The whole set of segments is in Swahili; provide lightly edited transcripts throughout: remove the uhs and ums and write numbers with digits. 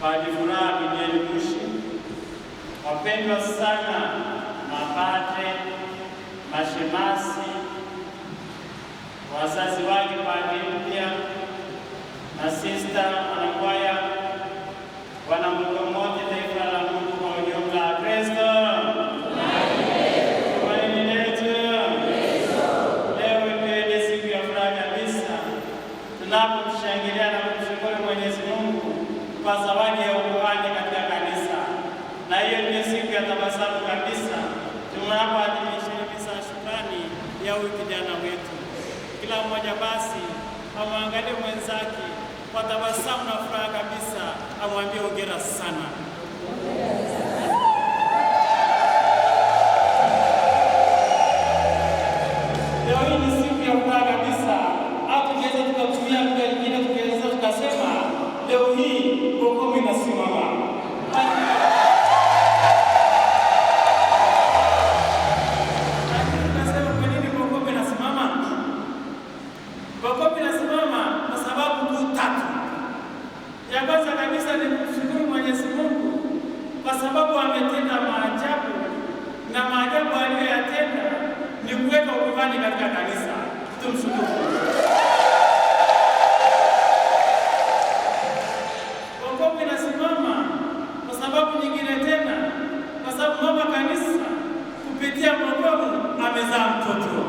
Padre Furaha Abinieli Mushi, wapendwa sana mapadre, mashemasi, wazazi wake padre mpya, masista, wanakwaya, wanamke wote, taifa la Mungu kwa ujumla. Kristo tunapomshangilia na kumshukuru Mwenyezi Mungu kwa zawadi ya ukuhani katika kanisa, na hiyo ndio siku ya tabasamu kabisa tunapoadhimisha misa ya shukrani ya huyu kijana wetu. Kila mmoja basi amwangalie mwenzake kwa tabasamu na furaha kabisa, amwambie hongera sana. Leo hii ni siku ya furaha kabisa. Tungeweza tukatumia lugha nyingine, tungeweza tukasema leo hii Bokomu inasimama. Lakini tunasema kwa nini Bokomu inasimama? Bokomu inasimama kwa sababu kuu tatu. Ya kwanza kabisa ni kumshukuru Mwenyezi Mungu kwa sababu ametenda maajabu, na maajabu aliyoyatenda ni kuweka ukuhani katika kanisa. Tumshukuru. Mama kanisa kupitia Bokomu amezaa mtoto,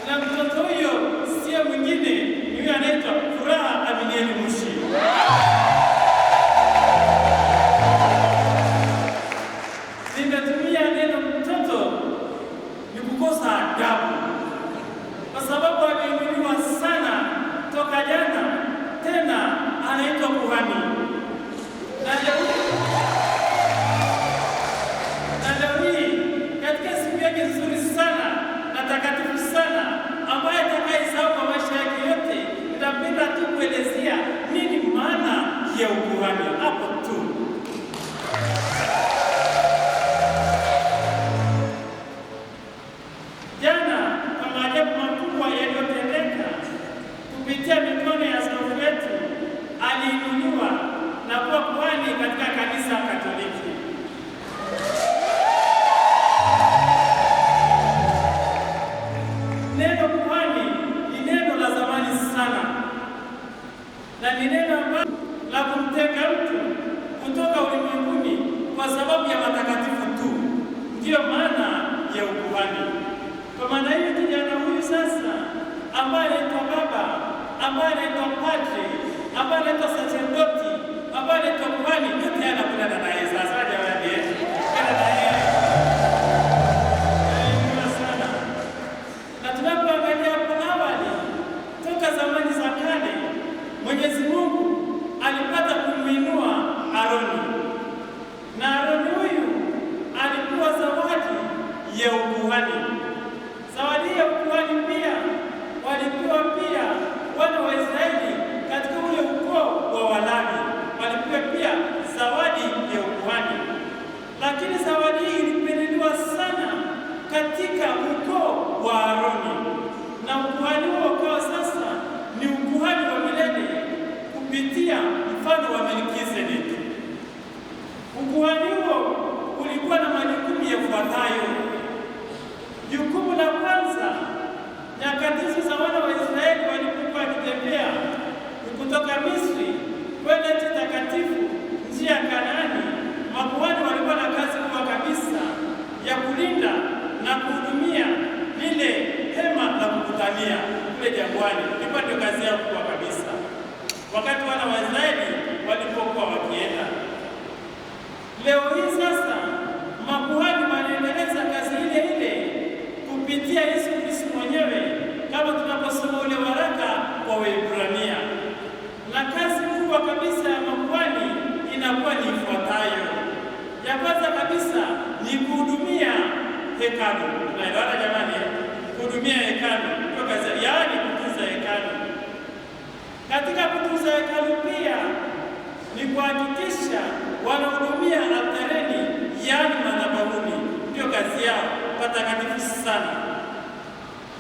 na mtoto huyo sio mwingine, yule anaitwa Furaha Abinieli Mushi. Nimetumia neno mtoto ni kukosa adabu, kwa sababu ameinuliwa sana toka jana, tena anaitwa kuhani. Na leo hii katika siku yake nzuri sana na takatifu sana, ambaye atakayesahau kwa maisha yake yote, nitapenda tu kuelezea nini maana ya ukuhani hapo tu. Jana kwa maajabu makubwa yaliyotendeka kupitia mikono ya askofu wetu, aliinuliwa na kuwa kuhani katika kanisa Katoliki. Neno kuhani ni neno la zamani sana, na ni neno ambalo la kumtenga mtu kutoka ulimwenguni kwa sababu ya matakatifu tu. Ndiyo maana ya ukuhani. Kwa maana hiyo, kijana huyu sasa ambaye anaitwa baba, ambaye anaitwa padre, ambaye anaitwa sacerdoti, ambaye anaitwa kuhani, yote anakwenda naye sasa. Jamani, kwenda naye sana. Na tunapoangalia hapo awali, toka zamani za kale, Mwenyezi Mungu alipata kumuinua Aroni, na Aroni huyu alikuwa zawadi ya ukuhani. Zawadi ya ukuhani pia walikuwa pia wana wa Israeli katika ule ukoo wa Walawi, walipewa pia zawadi ya ukuhani. Lakini zawadi hii ilipendelewa sana katika ukoo wa Aroni, na ukuhani huo ukawa sasa ni ukuhani wa milele kupitia mfano wa Melkizedeki. Ukuhani huo ulikuwa na majukumu yafuatayo. Jukumu la kwanza, nyakati hizo za wana wa Israeli walipokuwa wakitembea kutoka Misri kwenda nchi takatifu, njia ya Kanaani, makuhani walikuwa na kazi kubwa kabisa ya kulinda na kuhudumia lile hema la kukutania kule jangwani. Ilikuwa ndio kazi yao kubwa kabisa wakati wana wa Israeli walipokuwa wakienda. Leo hii sasa makuhani wanaendeleza kazi ile ile kupitia Yesu Kristo mwenyewe, kama tunaposoma ule waraka wa Waebrania. Na kazi kubwa kabisa ya makuhani inakuwa ni ifuatayo. Ya kwanza kabisa ni kuhudumia hekalu. Tunaelewana jamani? Kuhudumia hekalu ndio kazi, yaani kutunza hekalu. Katika kutunza hekalu pia ni kuhakikisha wanahudumia altareni, yaani madhabahuni. Ndio kazi yao patakatifu sana.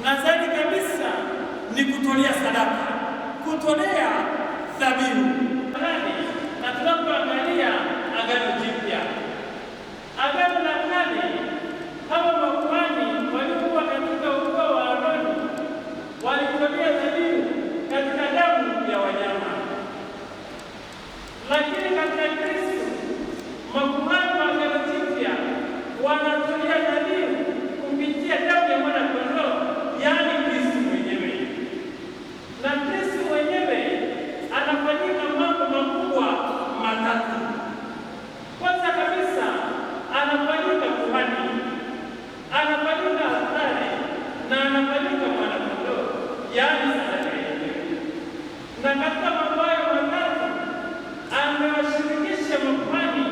Na zaidi kabisa ni kutolea sadaka. kutolea dhabihu. Na tunapoangalia Agano Jipya, Agano la Kale, hawa makuhani waliokuwa katika ukoo wa Aroni walitolea dhabihu katika damu ya wanyama, lakini katika Kristo makuhani wa Agano Jipya wanatolea dhabihu kupitia damu ya mwana kondoo, yaani Kristo mwenyewe. Na Kristo mwenyewe anafanyika mambo makubwa matatu. Kwanza kabisa anafanyika kuhani, anafanyika altare na anafanyika mwana kondoo, yaani sadaka yenyewe. Na katika mambo hayo matatu amewashirikisha makuhani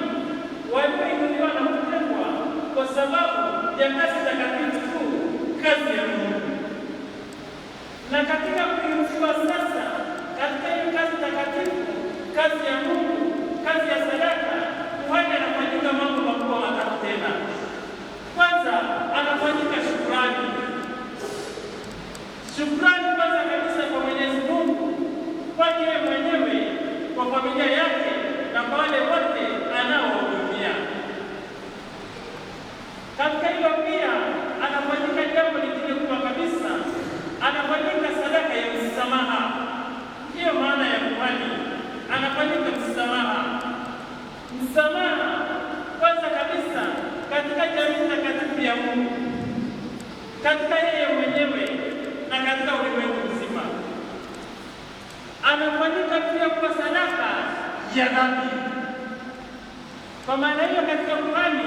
walioinuliwa na kutengwa kwa sababu ya kazi takatifu, kazi ya Mungu. Na katika kuinuliwa sasa, katika hiyo kazi takatifu, kazi ya Mungu, kazi ya sadaka, kuhani anafanyika mambo makubwa matatu tena. Kwanza anafanyika shukrani. Shukrani kwanza kabisa kwa Mwenyezi Mungu, kwake yeye mwenyewe, kwa familia yake na kwa wale wote anaowahudumia. Katika hilo pia anafanyika jambo lingine kubwa kabisa, anafanyika sadaka ya msamaha. Ndiyo maana ya kuhani, anafanyika msamaha. Msamaha kwanza kabisa katika jamii takatifu ya Mungu, katika yeye mwenyewe na katika ulimwengu mzima. Anafanyika pia kwa sadaka ya dhambi. Kwa maana hiyo, katika kuhani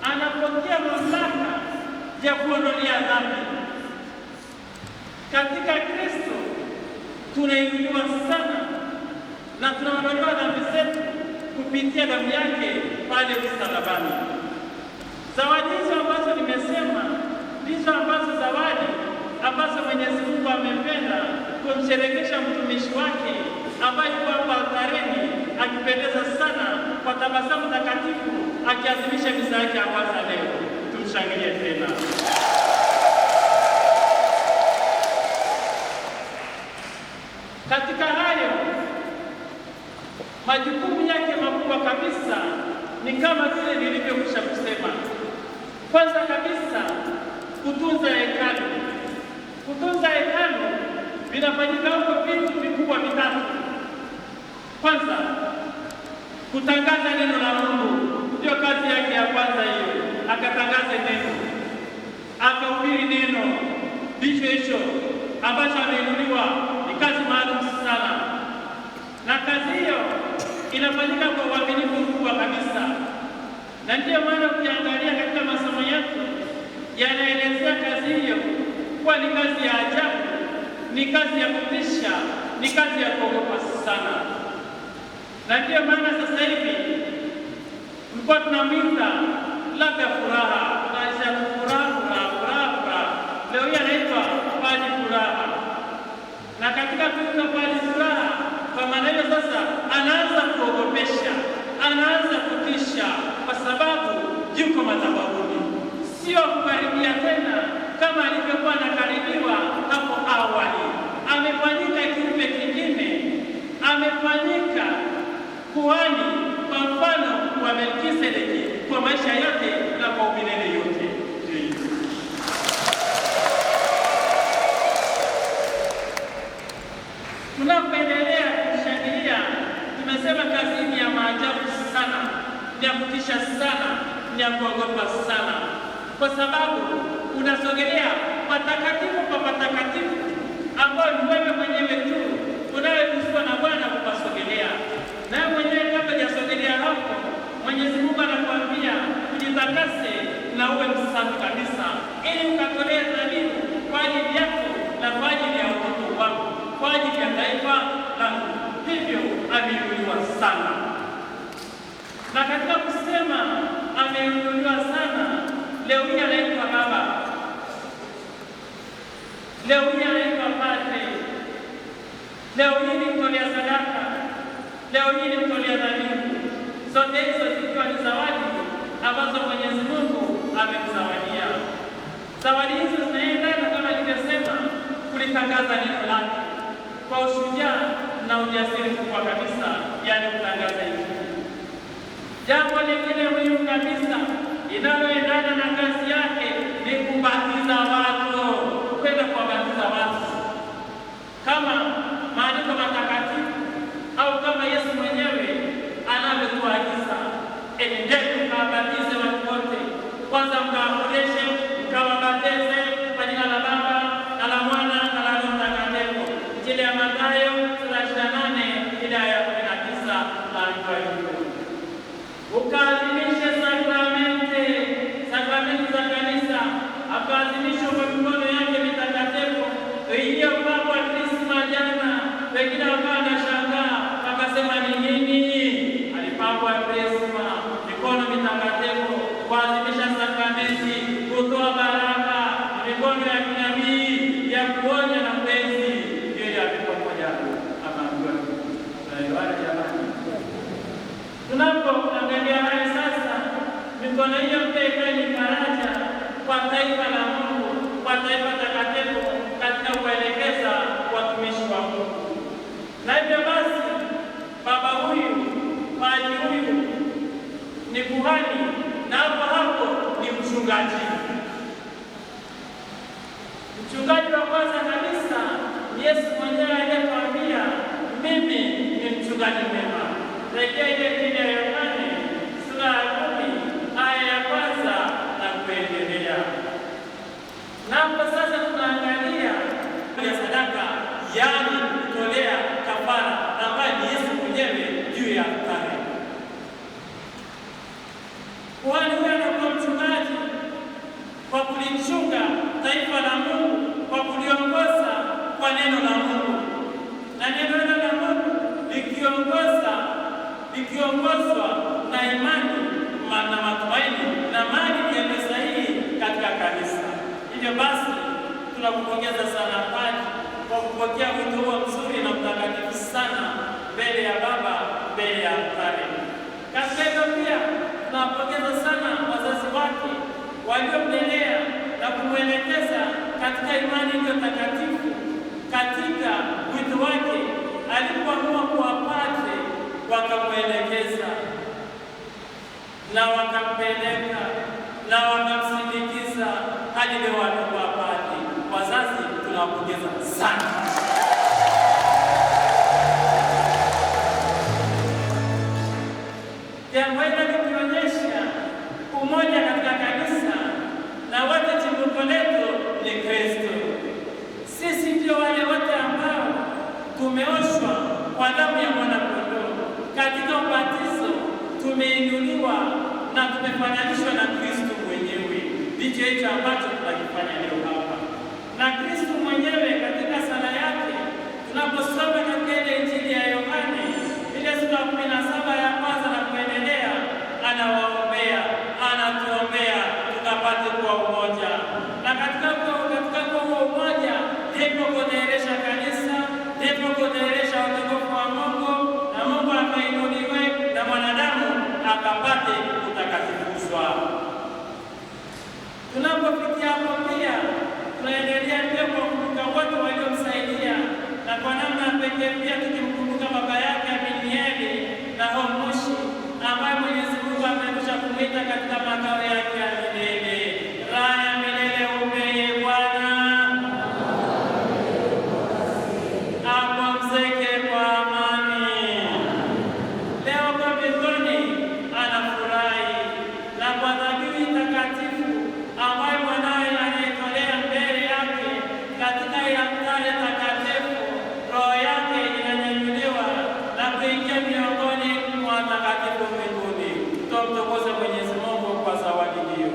anapokea mamlaka ya kuondolea dhambi. Katika Kristo tunainuliwa sana na tunaondolewa dhambi zetu kupitia damu yake pale msalabani. Zawadi hizo ambazo nimesema ndizo ambazo zawadi ambazo Mwenyezi Mungu amependa kumsherehekesha mtumishi wake ambaye yuko hapa altareni akipendeza sana kwa tabasamu takatifu akiadhimisha misa yake ya kwanza leo. Tumshangilie tena. Katika hayo majukumu yake makubwa kabisa ni kama vile nilivyokwisha kusema. Kwanza kabisa kutunza hekalu. Kutunza hekalu vinafanyika huko vitu vikubwa vitatu. Kwanza kutangaza neno la Mungu, ndio kazi yake ya kwanza hiyo. Akatangaze neno, akahubiri neno. Ndicho hicho ambacho ameinuliwa, ni kazi maalum sana, na kazi hiyo inafanyika kwa uaminifu mkubwa kabisa. Na ndiyo maana ukiangalia katika masomo yetu yanaelezea kazi hiyo kuwa ni kazi ya ajabu, ni kazi ya kutisha, ni kazi ya kuogopa sana. Na ndiyo maana sasa hivi mlikuwa tunamwita labda Furaha, tunaisha furaha. Leo hii anaitwa Padri Furaha. Na katika kuitwa Padri Furaha, kwa maana hiyo sasa anaanza kuogopesha, anaanza kutisha, kwa sababu yuko madhabahuni, sio kukaribia tena kama alivyokuwa anakaribiwa hapo awali. Amefanyika kiumbe kingine, amefanyika kuhani kwa mfano wa Melkisedeki kwa maisha yote na kwa umilele yote. Tunapoendelea kushangilia, tumesema kazi ni ya maajabu sana, ni ya kutisha sana, ni ya kuogopa sana, kwa sababu unasogelea patakatifu pa patakatifu ambao ni wewe mwenyewe tu unayeguswa na Bwana kupasogelea. Nawe mwenyewe kabla hujasogelea hapo, Mwenyezi Mungu anakuambia ujitakase na uwe msafi kabisa, ili ukatolee dhabihu kwa ajili yako na kwa ajili ya watoto wako, kwa ajili ya taifa langu. Hivyo ameinuliwa sana. Na katika kusema ameinuliwa sana, leo hii anaitwa Baba, leo hii anaitwa Padre, leo hii ni mtolea sadaka, leo hii ni mtolea dhabihu. Zote hizo zikiwa ni zawadi ambazo Mwenyezi Mungu amemzawadia. Zawadi hizo zinaendana kama nilivyosema, kulitangaza neno lake, kwa ushujaa na ujasiri kubwa kabisa, yaani kutangaza Injili. Jambo lingine muhimu kabisa linaloendana na kazi yake ni kubatiza watu, kwenda kuwabatiza watu kama maandiko matakatifu au kama Yesu mwenyewe anavyotuagiza, enendeni mkawabatize watu wote, kwanza mkawafundishe, mkawabatize kwa jina la Baba na la Mwana na la Roho Mtakatifu. Injili ya Mathayo sura 28 aya ya 19 maandiko hivyo. Ukaadhimishe sakramenti za kanisa, akaadhimisha kwa mikono yake mitakatifu iliyopakwa krisma jana. Wengine wakawa wanashangaa wakasema, ni nini? Alipakwa krisma, mikono mitakatifu, kuadhimisha sakramenti, kutoa baraka, mikono ya kinabii ya kuonya na mpenzi. Hiyo ya pamoja ama ndio tunaelewana jamani. Tunapoangalia haya sasa, mikono hiyo pekee ni faraja kwa taifa la Mungu, kwa taifa takatifu katika kuelekeza watumishi wa Mungu. Na hivyo basi, baba huyu, padri huyu ni kuhani, na hapo ni mchungaji. Mchungaji wa kwanza kabisa ni Yesu mwenyewe aliyetuambia, mimi ni mchungaji mwema. Rejea ile Injili ya Yohane sura ya 10 aya ya 1 na kuendelea. Napo sasa tunaangalia ya sadaka, yaani kutolea kafara, ambaye ni Yesu mwenyewe juu ya altare. Kuhani huyo anakuwa mchungaji kwa kulichunga taifa la Mungu, kwa kuliongoza kwa neno la Mungu, na neno la Mungu likiongozwa na imani na matumaini na maadili yaliyo sahihi katika kanisa. Hivyo basi tunakupongeza sana padri kwa kupokea wito huo mzuri na mtakatifu sana mbele ya Baba, mbele ya altare. Katika hilo pia tunawapongeza sana wazazi wake waliomlelea na kumwelekeza katika imani iliyo takatifu. Katika wito wake alipoamua kuwa padri, wakamwelekeza na wakampeleka na wakamsindikiza hadi leo anakuwa padri. Wazazi tunawapongeza sana. Jambo hili likionyesha umoja katika kanisa, na wote chimbuko letu ni Kristo. Sisi ndio wale wote ambao tumeoshwa kwa damu ya mwana-kondoo. Katika ubatizo tumeinuliwa na tumefananishwa na Kristo mwenyewe. Ndicho hicho ambacho tunakifanya leo hapa. Na Kristo mwenyewe katika sala yake, tunaposoma katika ile Injili ya Yohane ile sura 17 ya 1 na kuendelea, anawaombea, anatuombea tukapate kuwa umoja. Na katika kuwa umoja ndipo kudhihirisha kanisa, ndipo kudhihirisha utukufu wa Mungu, na Mungu akainuliwe na mwanadamu akapate kutakatifuzwa. Tunapofikia hapo pia tunaendelea pia kuwakumbuka wote waliomsaidia, na kwa namna pekee pia tukimkumbuka baba yake Aminieli na Homushi, ambaye Mwenyezi Mungu amekwisha kumwita katika makao yake ya milele. Raha ya milele umeye Bwana, apumzike kwa amani. Leo kwa mbinguni anafurahi, na kwa dhabihu takatifu ambayo mwanawe anaitolea mbele yake katika altare takatifu, roho yake inanyanyuliwa na kuingia miongoni mwa watakatifu mbinguni. Tumtukuze Mwenyezi Mungu kwa zawadi hiyo.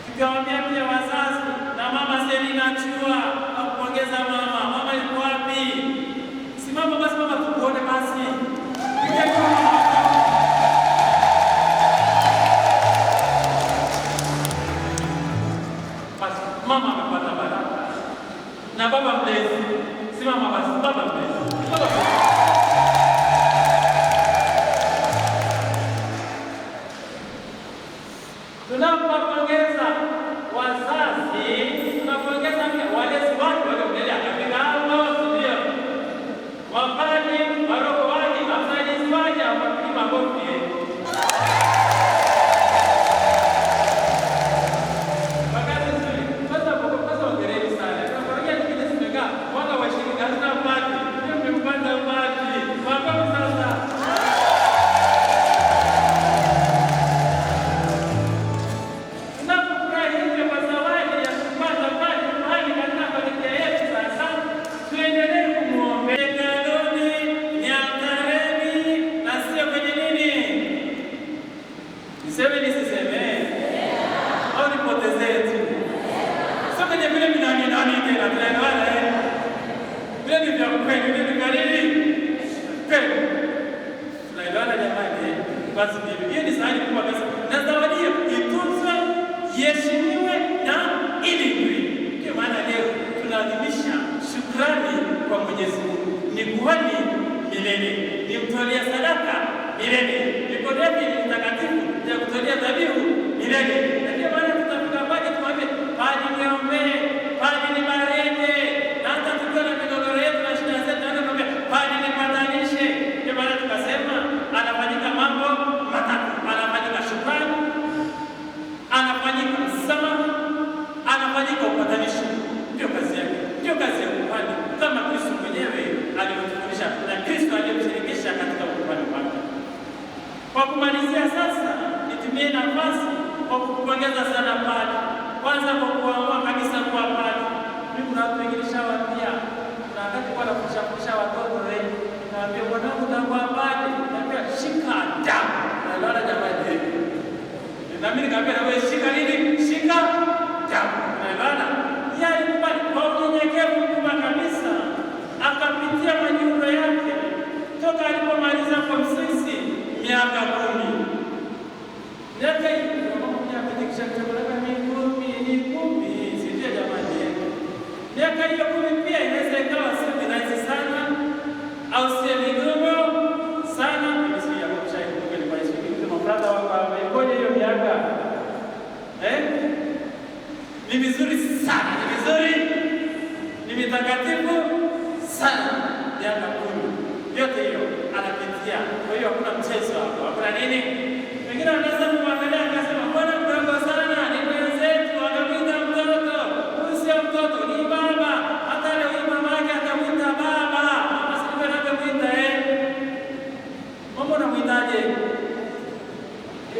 Tukiwaambia pia wazazi na mama Selina Chua, akupongeza mama. Mama yuko wapi? Simama basi mama, tukuone basi. Basi mama amepata baraka na baba mlezi. Simama basi baba mlezi. Tunapopongeza Usifanye vile nani tena, tunaelewana vile ni vya kweli, vile ni kanini kweli, tunaelewana jamani. Basi hiyo ni sahani kubwa kabisa, na zawadi hiyo itunzwe, iheshimiwe na ilindwe. Ndio maana leo tunaadhimisha shukrani kwa Mwenyezi Mungu. Ni kuhani milele, ni mtolea sadaka milele, mikono yake ni mtakatifu ya kutolea dhabihu milele. Na ndio maana tutafika pale tumwambie Padri niombee, Padri nibariki, na hata tukiwa na migogoro yetu na shida zetu tunaambia Padri nipatanishe. Ndio maana tukasema anafanyika mambo matatu: anafanyika shukrani, anafanyika msamaha, anafanyika upatanisho. Ndio kazi yake, ndio kazi ya kuhani, kama Kristo mwenyewe alivyotufundisha na Kristo aliyemshirikisha katika ukuhani wake. Kwa kumalizia sasa, nitumie nafasi kwa kukupongeza sana Padri, kwanza kwa kuamua kabisa kuwa Padri. Mimi kuna watu wengine nishawaambia, na wakati kwa nafundisha watoto wengi, naambia mwanangu utakuwa Padri, naambia shika adabu. Naelewana jamani? Na mimi nikamwambia na wewe shika nini? Shika adabu. Naelewana? Yeye alikubali kwa unyenyekevu mkubwa kabisa, akapitia majiundo yake toka alipomaliza form 6 miaka 10. Miaka hii sijui jamani. Miaka hiyo 10 pia inaweza ikawa si rahisi sana au si migumu sana. Nimesikia kwa mshahidi kwa ni paisi hivi mafrada wako ikoje hiyo miaka? Ni vizuri sana, ni vizuri, ni mitakatifu sana. Miaka 10 yote hiyo anapitia. Kwa hiyo hakuna mchezo hapo, hakuna nini. Wengine wanaweza kumwangalia akasema mbona mdogo sana, ni mwenzetu, akamwita mtoto. Huyu sio mtoto, ni baba. Hata leo hii mama yake atamwita baba. Mama sivyo anavyomwita mama unamwitaje?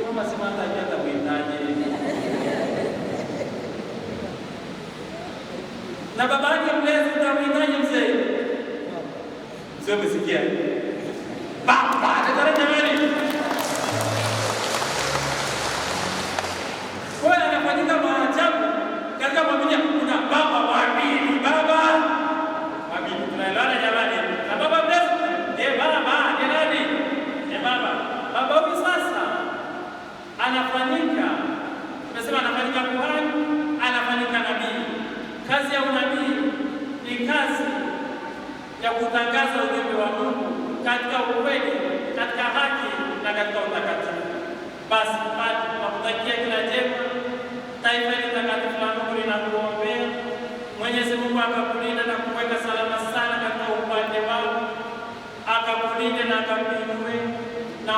Mama sema hata atamwitaje? Na baba yake mlezi utamwitaje mzee? Mzee umesikia? Baba, nataka jamani. Kwa hiyo anafanyika maajabu katika familia. Kuna baba wawili, baba wawili, tunaelewana jamani? Na baba mlezi ndiye baba, ndiye nani? Ndiye baba. Baba huyu sasa anafanyika, tunasema anafanyika kuhani, anafanyika nabii. Kazi ya unabii ni kazi ya kutangaza ujumbe wa Mungu katika ukweli, katika haki na katika utakatifu. Basi Padri, nakutakia kila jema. Taifa hili takatifu la Mungu linakuombea. Mwenyezi Mungu akakulinda na kuweka salama sana katika upande wako, akakulinda na akakuinue na